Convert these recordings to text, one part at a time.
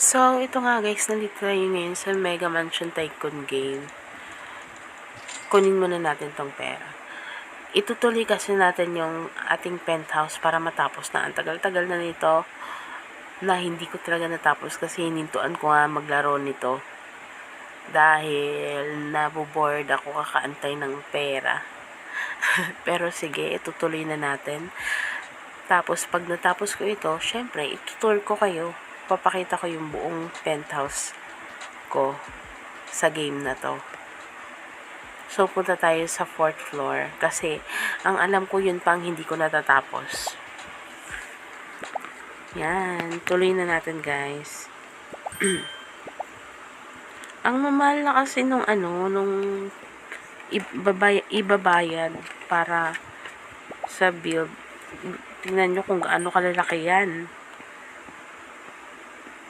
So, ito nga guys, nandito tayo ngayon sa Mega Mansion Tycoon game. Kunin muna natin tong pera. Itutuloy kasi natin yung ating penthouse para matapos na. Ang tagal-tagal na nito na hindi ko talaga natapos kasi hinintuan ko nga maglaro nito. Dahil naboboard ako kakaantay ng pera. Pero sige, itutuloy na natin. Tapos, pag natapos ko ito, syempre, itutour ko kayo. Papakita ko yung buong penthouse ko sa game na to. So, punta tayo sa 4th floor. Kasi, ang alam ko yun pang hindi ko natatapos. Yan. Tuloy na natin, guys. Ang mamahal na kasi nung ibabayad para sa build. Tingnan nyo kung gaano kalalaki yan.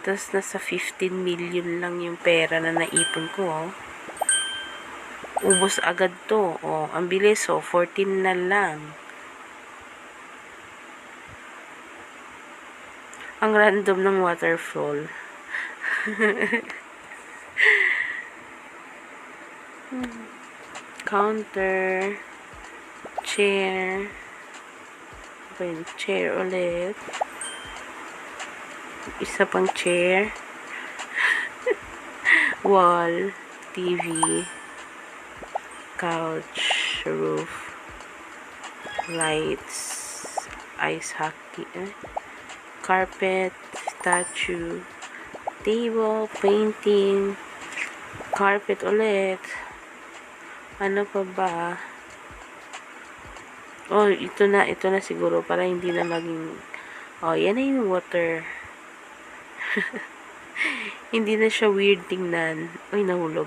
Tapos, nasa 15 million lang yung pera na naipon ko, oh. Ubos agad to. Oh, ang bilis, oh. 14 na lang. Ang random ng waterfall. Counter. Chair. Okay, chair ulit. Isa pang chair. Wall. TV. Couch. Roof. Lights. Ice hockey. Carpet. Statue. Table. Painting. Carpet ulit. Ano pa ba? Oh, ito na siguro para hindi na maging, oh, yan na yung water. Hindi na siya weird tingnan. Uy, nahulog.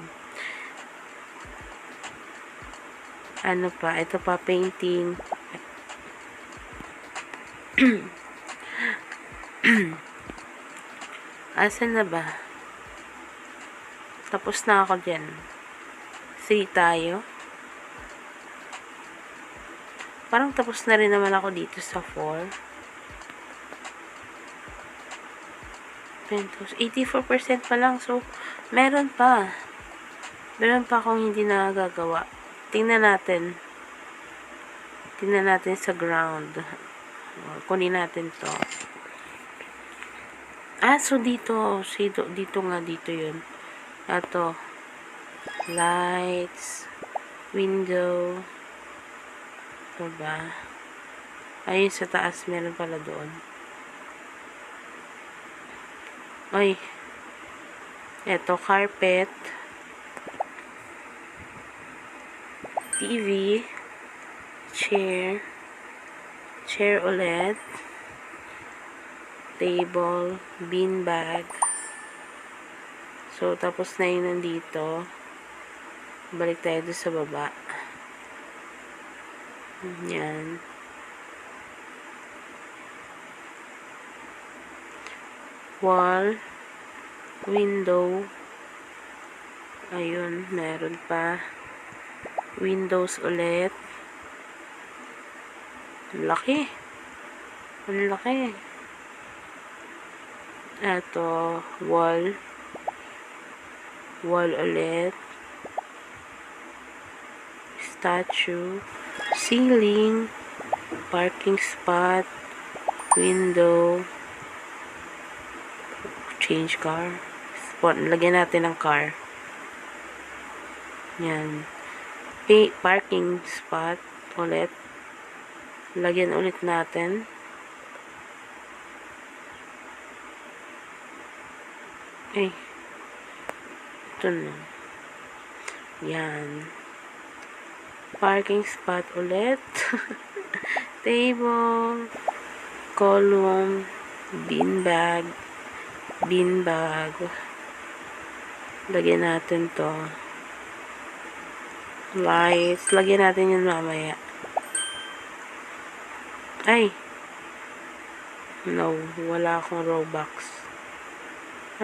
Ano pa? Ito pa, painting. Asan na ba? Tapos na ako dyan. 3 tayo. Parang tapos na rin naman ako dito sa 4. Penthouse. 84% pa lang. So, meron pa. Meron pa akong hindi nagagawa. Tingnan natin. Tingnan natin sa ground. Kunin natin to. Ah, so dito. Dito nga, dito yun. Ito. Lights. Window. Ito ba? Ayun, sa taas meron pala doon. Ay. Ito, carpet. TV. Chair. Chair ulit. Table. Beanbag. So, tapos na yun nandito. Balik tayo doon sa baba. Yan. Wall. Window. Ayun, meron pa. Windows ulit. Ang laki. Ang laki. Ito, wall. Wall ulit. Statue. Ceiling. Parking spot. Window. Change car. Spot. Lagyan natin ng car. Yan. Parking spot. Ulit. Lagyan ulit natin. Ay. Ito na. Yan. Parking spot ulit. Table. Column. Beanbag. Beanbag. Lagyan natin to. Lights. Lagyan natin yun mamaya. Ay. No. Wala akong Robux.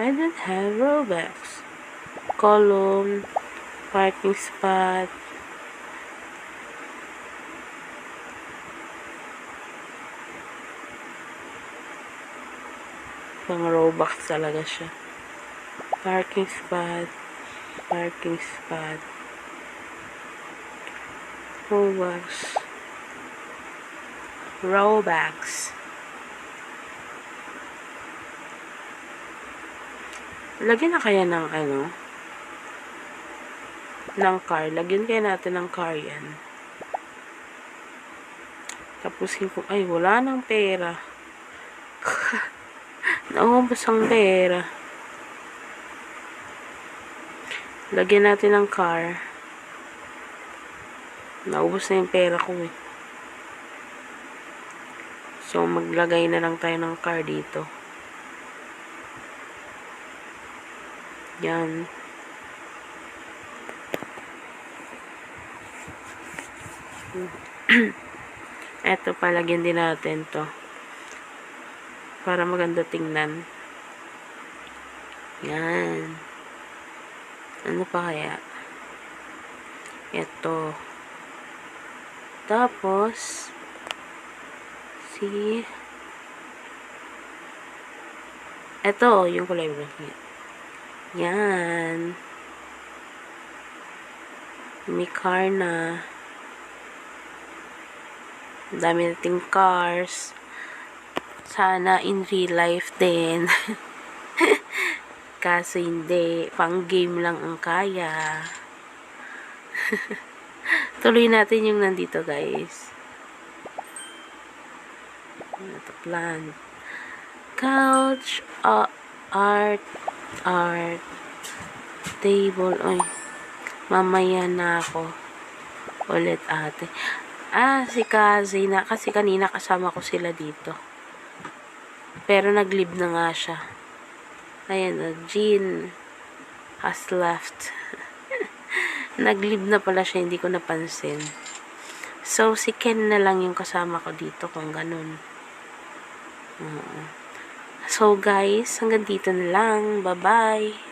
I don't have Robux. Column. Parking spot. Pang Robux talaga siya. Parking spot. Parking spot. Robux. Robux. Lagyan na kaya ng ng car. Lagyan kaya natin ng car yan. Tapos ay wala nang pera. Naubos ang pera. Lagyan natin ng car. Naubos na yung pera ko eh. So maglagay na lang tayo ng car dito. Yan. Eto, palagyan din natin to. Para maganda tingnan. Yan. Ano pa kaya? Eto. Tapos, eto, yung kulay blue. Yan. May car na. Dami nating cars. Sana in real life din. Kaso hindi. Pang game lang ang kaya. Tuloy natin yung nandito, guys. Ito plan. Couch. Art. Table. Ay. Mamaya na ako. Ulit ate. Si Kazi na. Kasi kanina kasama ko sila dito. Pero nag-leave na nga siya. Ayan, Jean has left. Nag-leave na pala siya, hindi ko napansin. So, si Ken na lang yung kasama ko dito kung ganun. So, guys, hanggang dito na lang. Bye-bye!